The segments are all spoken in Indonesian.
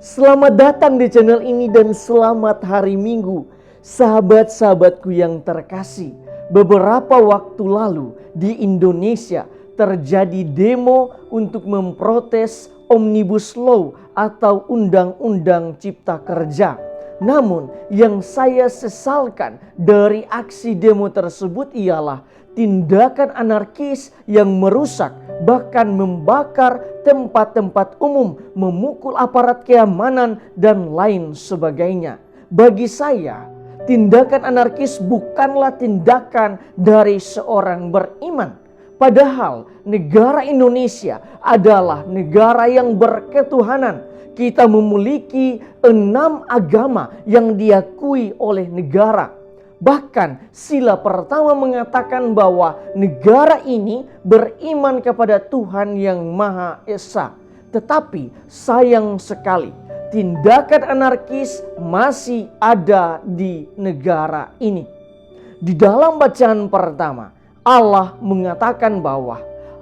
Selamat datang di channel ini dan selamat hari Minggu. Sahabat-sahabatku yang terkasih, beberapa waktu lalu di Indonesia terjadi demo untuk memprotes Omnibus Law atau Undang-Undang Cipta Kerja. Namun yang saya sesalkan dari aksi demo tersebut ialah tindakan anarkis yang merusak, bahkan membakar tempat-tempat umum, memukul aparat keamanan, dan lain sebagainya. Bagi saya, tindakan anarkis bukanlah tindakan dari seorang beriman. Padahal negara Indonesia adalah negara yang berketuhanan. Kita memiliki 6 agama yang diakui oleh negara. Bahkan sila pertama mengatakan bahwa negara ini beriman kepada Tuhan yang Maha Esa. Tetapi sayang sekali, tindakan anarkis masih ada di negara ini. Di dalam bacaan pertama, Allah mengatakan bahwa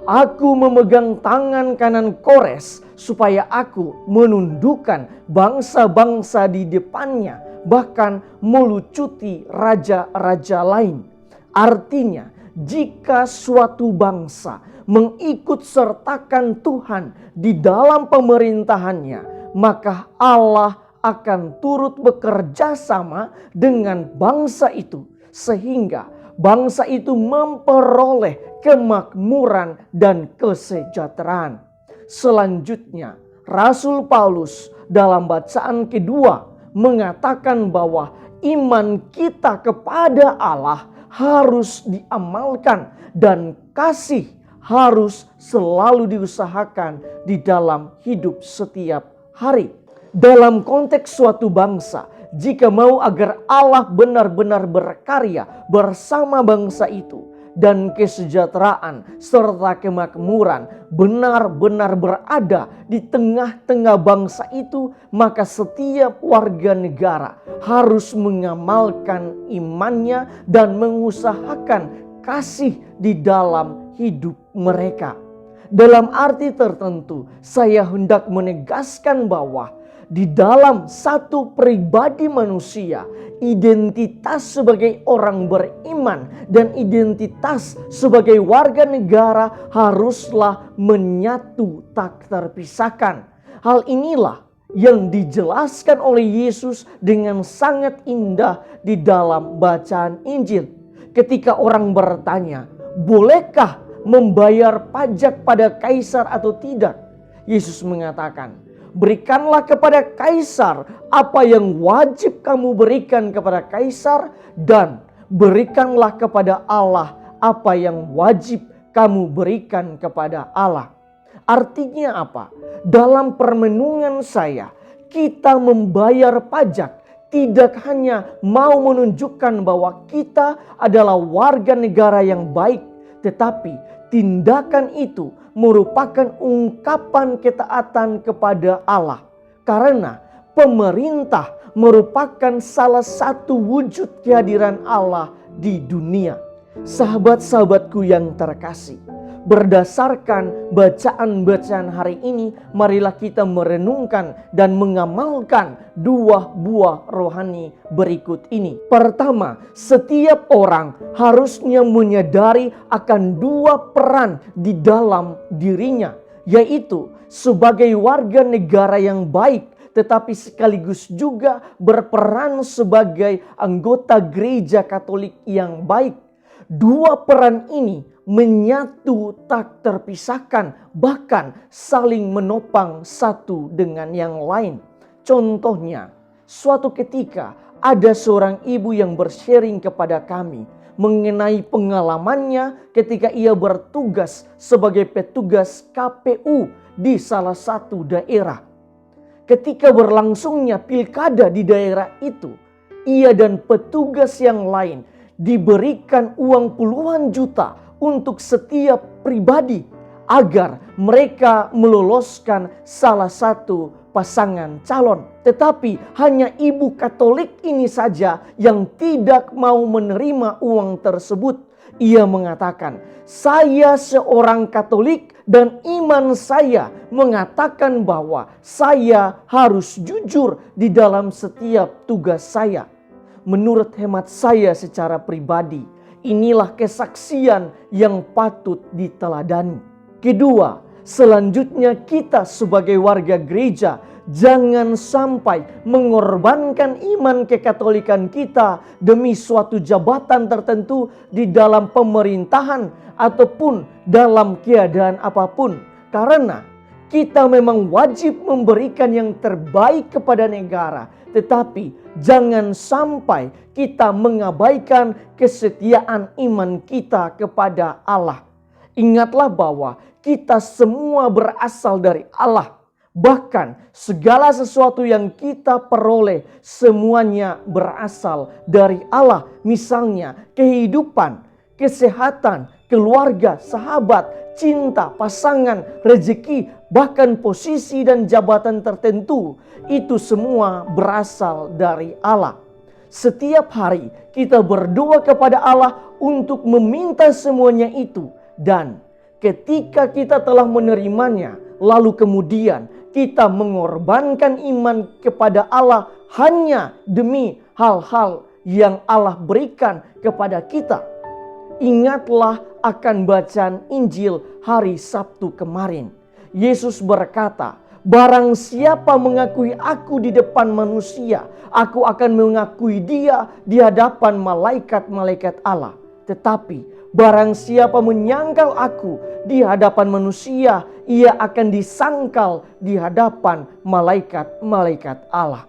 Aku memegang tangan kanan Kores supaya aku menundukkan bangsa-bangsa di depannya, bahkan melucuti raja-raja lain. Artinya, jika suatu bangsa mengikut sertakan Tuhan di dalam pemerintahannya, maka Allah akan turut bekerja sama dengan bangsa itu sehingga bangsa itu memperoleh kemakmuran dan kesejahteraan. Selanjutnya, Rasul Paulus dalam bacaan kedua mengatakan bahwa iman kita kepada Allah harus diamalkan dan kasih harus selalu diusahakan di dalam hidup setiap hari. Dalam konteks suatu bangsa, jika mau agar Allah benar-benar berkarya bersama bangsa itu dan kesejahteraan serta kemakmuran benar-benar berada di tengah-tengah bangsa itu, maka setiap warga negara harus mengamalkan imannya dan mengusahakan kasih di dalam hidup mereka. Dalam arti tertentu, saya hendak menegaskan bahwa di dalam satu pribadi manusia, identitas sebagai orang beriman dan identitas sebagai warga negara haruslah menyatu tak terpisahkan. Hal inilah yang dijelaskan oleh Yesus dengan sangat indah di dalam bacaan Injil. Ketika orang bertanya, bolehkah membayar pajak pada kaisar atau tidak? Yesus mengatakan, berikanlah kepada kaisar apa yang wajib kamu berikan kepada kaisar, dan berikanlah kepada Allah apa yang wajib kamu berikan kepada Allah. Artinya apa? Dalam permenungan saya, kita membayar pajak tidak hanya mau menunjukkan bahwa kita adalah warga negara yang baik, tetapi tindakan itu merupakan ungkapan ketaatan kepada Allah. Karena pemerintah merupakan salah satu wujud kehadiran Allah di dunia. Sahabat-sahabatku yang terkasih, berdasarkan bacaan-bacaan hari ini, marilah kita merenungkan dan mengamalkan 2 buah rohani berikut ini. Pertama, setiap orang harusnya menyadari akan 2 peran di dalam dirinya, yaitu sebagai warga negara yang baik, tetapi sekaligus juga berperan sebagai anggota gereja Katolik yang baik. 2 peran ini menyatu tak terpisahkan, bahkan saling menopang satu dengan yang lain. Contohnya, suatu ketika ada seorang ibu yang bersharing kepada kami mengenai pengalamannya ketika ia bertugas sebagai petugas KPU di salah satu daerah. Ketika berlangsungnya pilkada di daerah itu, ia dan petugas yang lain diberikan uang puluhan juta untuk setiap pribadi agar mereka meloloskan salah satu pasangan calon. Tetapi hanya ibu Katolik ini saja yang tidak mau menerima uang tersebut. Ia mengatakan, saya seorang Katolik Dan iman saya mengatakan bahwa saya harus jujur di dalam setiap tugas saya. Menurut hemat saya secara pribadi, inilah kesaksian yang patut diteladani. Kedua, selanjutnya kita sebagai warga gereja jangan sampai mengorbankan iman kekatolikan kita demi suatu jabatan tertentu di dalam pemerintahan ataupun dalam keadaan apapun. Karena kita memang wajib memberikan yang terbaik kepada negara, tetapi jangan sampai kita mengabaikan kesetiaan iman kita kepada Allah. Ingatlah bahwa kita semua berasal dari Allah. Bahkan segala sesuatu yang kita peroleh semuanya berasal dari Allah. Misalnya kehidupan, kesehatan, keluarga, sahabat, cinta, pasangan, rezeki, bahkan posisi dan jabatan tertentu. Itu semua berasal dari Allah. Setiap hari kita berdoa kepada Allah untuk meminta semuanya itu. Dan ketika kita telah menerimanya, lalu kemudian kita mengorbankan iman kepada Allah hanya demi hal-hal yang Allah berikan kepada kita. Ingatlah akan bacaan Injil hari Sabtu kemarin. Yesus berkata, "Barang siapa mengakui aku di depan manusia, aku akan mengakui dia di hadapan malaikat-malaikat Allah. Tetapi barang siapa menyangkal aku di hadapan manusia, ia akan disangkal di hadapan malaikat-malaikat Allah."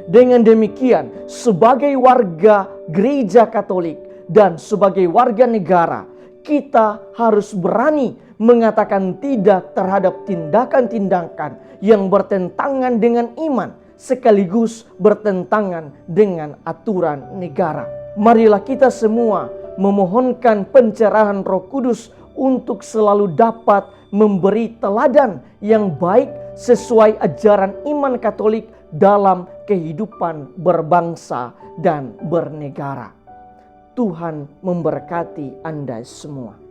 Dengan demikian, sebagai warga gereja Katolik dan sebagai warga negara, kita harus berani mengatakan tidak terhadap tindakan-tindakan yang bertentangan dengan iman, sekaligus bertentangan dengan aturan negara. Marilah kita semua memohonkan pencerahan Roh Kudus untuk selalu dapat memberi teladan yang baik sesuai ajaran iman Katolik dalam kehidupan berbangsa dan bernegara. Tuhan memberkati Anda semua.